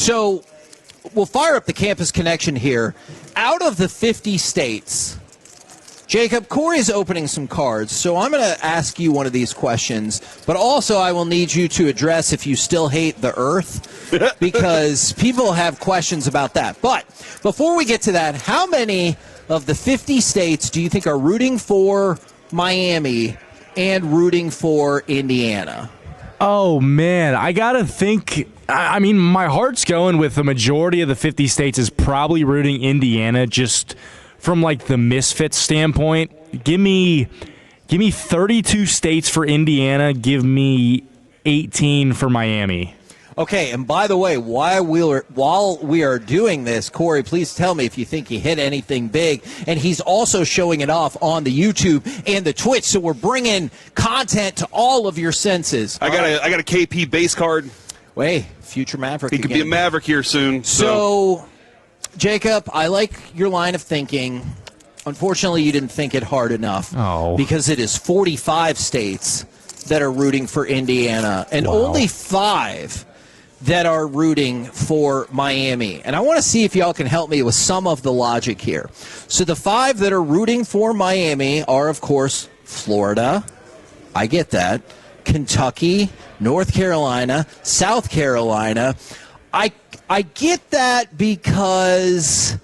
So we'll fire up the campus connection here. Out of the 50 states, Jacob, Corey's opening some cards, so I'm going to ask you one of these questions, but also I will need you to address if you still hate the Earth, because people have questions about that. But before we get to that, how many of the 50 states do you think are rooting for Miami and rooting for Indiana? Oh, man, I got to think. I mean, my heart's going with the majority of the 50 states is probably rooting Indiana just from, like, the misfits standpoint. Give me 32 states for Indiana. Give me 18 for Miami. Okay, and by the way, while we are doing this, Corey, please tell me if you think he hit anything big. And he's also showing it off on the YouTube and the Twitch, so we're bringing content to all of your senses. I got a KP base card. Wait, future Maverick. He could be a Maverick here soon. So, Jacob, I like your line of thinking. Unfortunately, you didn't think it hard enough. Oh. Because it is 45 states that are rooting for Indiana, and only 5 that are rooting for Miami. And I want to see if y'all can help me with some of the logic here. So the 5 that are rooting for Miami are, of course, Florida. I get that. Kentucky, North Carolina, South Carolina. I get that because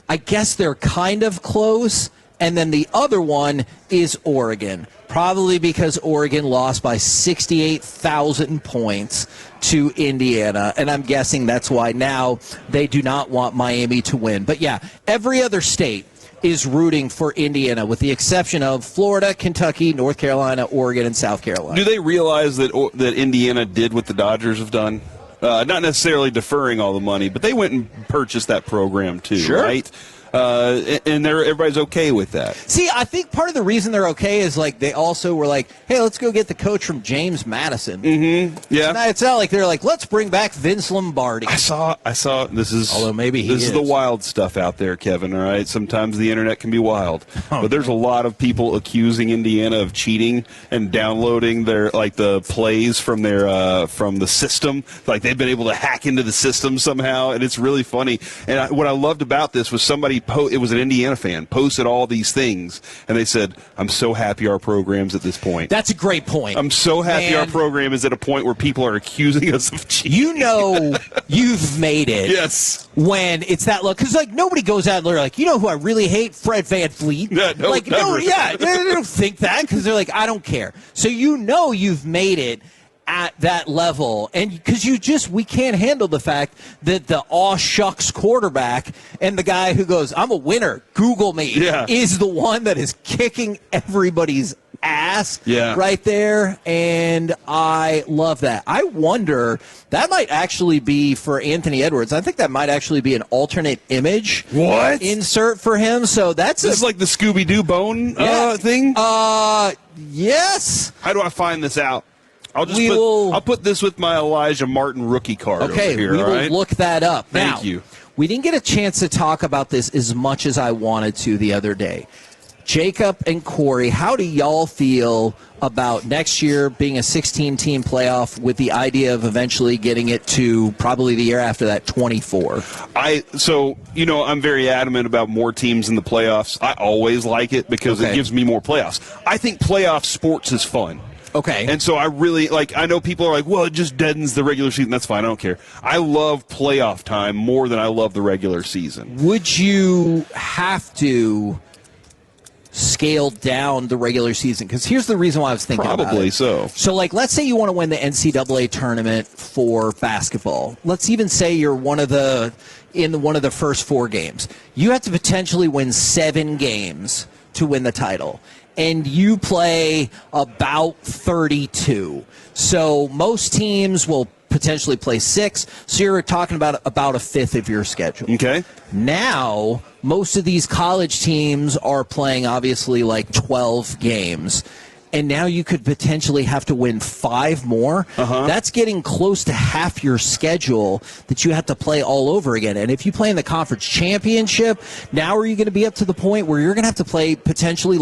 I guess they're kind of close. And then the other one is Oregon, probably because Oregon lost by 68,000 points to Indiana. And I'm guessing that's why now they do not want Miami to win. But, yeah, every other state is rooting for Indiana, with the exception of Florida, Kentucky, North Carolina, Oregon, and South Carolina. Do they realize that Indiana did what the Dodgers have done? Not necessarily deferring all the money, but they went and purchased that program too, right? And everybody's okay with that. See, I think part of the reason they're okay is like they also were like, hey, let's go get the coach from James Madison. Mm-hmm. Yeah. It's not like they're like, let's bring back Vince Lombardi. I saw. This is although maybe this is the wild stuff out there, Kevin. All right. Sometimes the internet can be wild, but there's a lot of people accusing Indiana of cheating and downloading their the plays from their from the system. Like they've been able to hack into the system somehow, and it's really funny. And what I loved about this was somebody. It was an Indiana fan, posted all these things, and they said, I'm so happy our program's at this point. That's a great point. I'm so happy our program is at a point where people are accusing us of cheating. You know you've made it. Yes. When it's that look. Because, nobody goes out and they're like, you know who I really hate? Fred VanVleet. Yeah, no, they don't think that because they're like, I don't care. So you've made it at that level, and because we can't handle the fact that the aw shucks quarterback and the guy who goes, I'm a winner, Google me, is the one that is kicking everybody's ass right there, and I love that. I wonder, that might actually be for Anthony Edwards. I think that might actually be an alternate image insert for him. So this is like the Scooby-Doo bone thing? Yes. How do I find this out? I'll put this with my Elijah Martin rookie card over here. We will look that up. Thank you. We didn't get a chance to talk about this as much as I wanted to the other day. Jacob and Corey, how do y'all feel about next year being a 16-team playoff with the idea of eventually getting it to probably the year after that, 24? I'm very adamant about more teams in the playoffs. I always like it because it gives me more playoffs. I think playoff sports is fun. Okay. And so I really, I know people are like, well, it just deadens the regular season. That's fine. I don't care. I love playoff time more than I love the regular season. Would you have to scale down the regular season? Because here's the reason why I was thinking about it. Probably so. So, let's say you want to win the NCAA tournament for basketball. Let's even say you're in one of the first 4 games. You have to potentially win 7 games to win the title. And you play about 32. So most teams will potentially play 6. So you're talking about a fifth of your schedule. Okay. Now, most of these college teams are playing, obviously, 12 games. And now you could potentially have to win 5 more. That's getting close to half your schedule that you have to play all over again. And if you play in the conference championship, now are you going to be up to the point where you're going to have to play potentially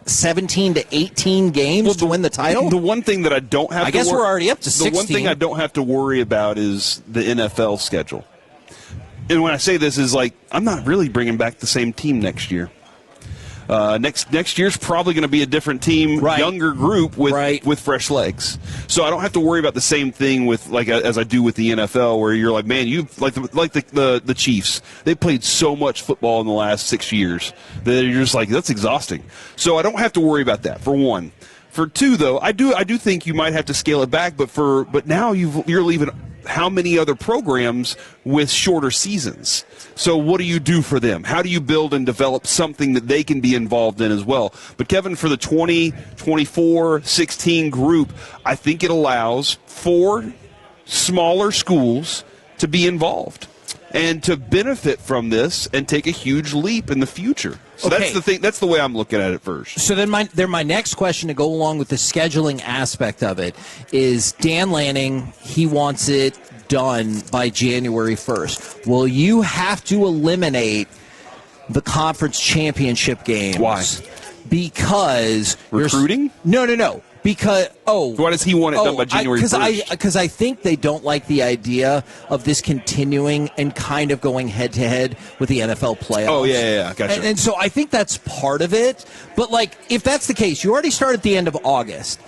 17 to 18 games to win the title? The one thing that I don't have I guess we're already up to 16. The one thing I don't have to worry about is the NFL schedule. and when I say this is like, I'm not really bringing back the same team next year. Next year's probably going to be a different team, younger group with fresh legs. So I don't have to worry about the same thing with as I do with the NFL, where you're like, man, you like the Chiefs. They played so much football in the last 6 years that you're just like, that's exhausting. So I don't have to worry about that, for one. For two, though, I do think you might have to scale it back. But now you're leaving how many other programs with shorter seasons? So what do you do for them? How do you build and develop something that they can be involved in as well? But Kevin, for the 20-24-16 group, I think it allows 4 smaller schools to be involved and to benefit from this and take a huge leap in the future. So that's the thing. That's the way I'm looking at it first. So then my next question to go along with the scheduling aspect of it is Dan Lanning, he wants it done by January 1st. Will you have to eliminate the conference championship games? Why? Because recruiting? No. Because why does he want it done by January 1st? Because I think they don't like the idea of this continuing and kind of going head to head with the NFL playoffs. Oh yeah, gotcha. And so I think that's part of it. But if that's the case, you already start at the end of August.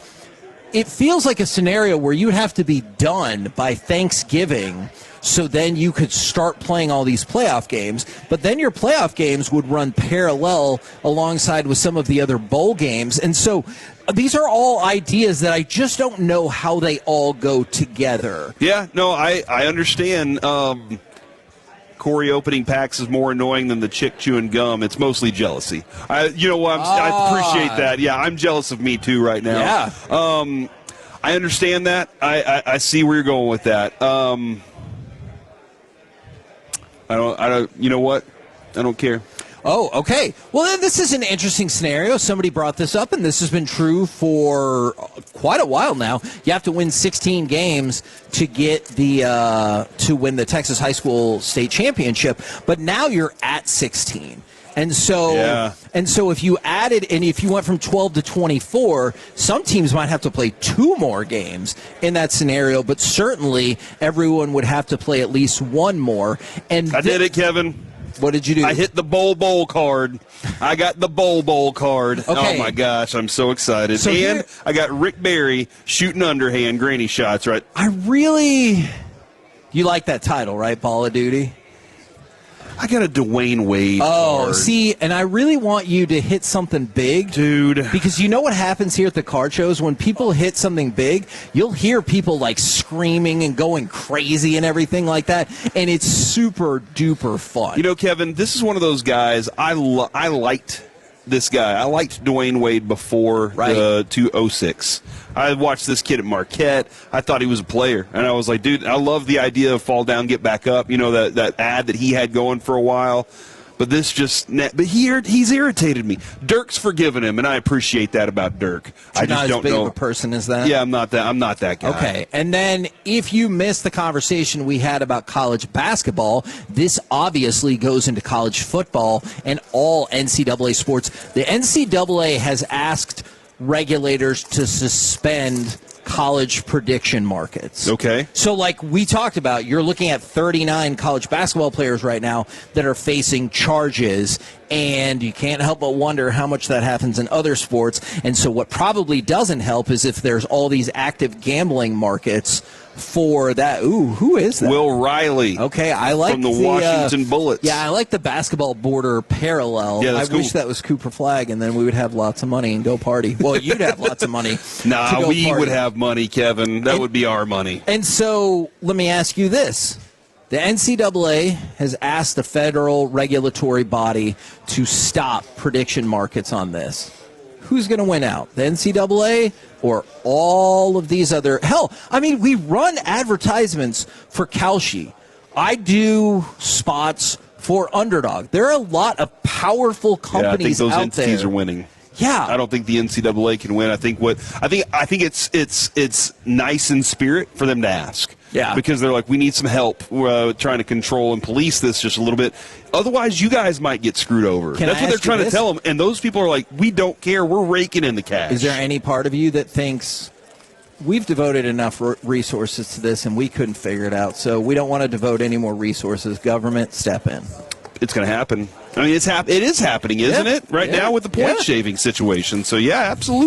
It feels like a scenario where you'd have to be done by Thanksgiving, so then you could start playing all these playoff games. But then your playoff games would run parallel alongside with some of the other bowl games. And so these are all ideas that I just don't know how they all go together. Yeah, no, I understand. Corey opening packs is more annoying than the chick chewing gum. It's mostly jealousy. I appreciate that. Yeah, I'm jealous of me too right now. Yeah. I understand that. I see where you're going with that. I don't. You know what? I don't care. Oh, okay. Well, then this is an interesting scenario. Somebody brought this up, and this has been true for quite a while now. You have to win 16 games to get to win the Texas High School State Championship, but now you're at 16. And so, if you added, and if you went from 12 to 24, some teams might have to play 2 more games in that scenario, but certainly everyone would have to play at least 1 more. And I did it, Kevin. What did you do? I hit the bowl card. I got the bowl card. Okay. Oh, my gosh. I'm so excited. So I got Rick Barry shooting underhand granny shots, right? You like that title, right? Ball of Duty? I got a Dwayne Wade card. See, and I really want you to hit something big. Dude. Because you know what happens here at the card shows? When people hit something big, you'll hear people screaming and going crazy and everything like that, and it's super duper fun. You know, Kevin, this is one of those guys, I liked this guy. I liked Dwayne Wade before 2006. I watched this kid at Marquette. I thought he was a player. And I was like, dude, I love the idea of fall down, get back up. You know, that ad that he had going for a while. But he's irritated me. Dirk's forgiven him, and I appreciate that about Dirk. I just don't know. Not as big of a person as that? Yeah, I'm not that guy. Okay, and then if you missed the conversation we had about college basketball, this obviously goes into college football and all NCAA sports. The NCAA has asked regulators to suspend college prediction markets. Okay. So we talked about, you're looking at 39 college basketball players right now that are facing charges, and you can't help but wonder how much that happens in other sports. And so what probably doesn't help is if there's all these active gambling markets for that. Ooh, who is that? Will Riley. Okay, I like from the Washington Bullets. Yeah, I like the basketball border parallel. Yeah, that's cool. Wish that was Cooper Flag, and then we would have lots of money and go party. Well, you'd have lots of money. Nah, we would have money, Kevin. That would be our money. And so let me ask you this. The NCAA has asked the federal regulatory body to stop prediction markets on this. Who's going to win out? The NCAA or all of these other? Hell, I mean, we run advertisements for Kalshi. I do spots for Underdog. There are a lot of powerful companies out there. I think those entities are winning. Yeah, I don't think the NCAA can win. I think it's nice in spirit for them to ask. Yeah, because they're like, we need some help trying to control and police this just a little bit. Otherwise, you guys might get screwed over. That's what they're trying to tell them. And those people are like, we don't care. We're raking in the cash. Is there any part of you that thinks we've devoted enough resources to this, and we couldn't figure it out. So we don't want to devote any more resources. Government, step in. It's going to happen. I mean, it is happening, isn't it? Right now with the point shaving situation. So, yeah, absolutely.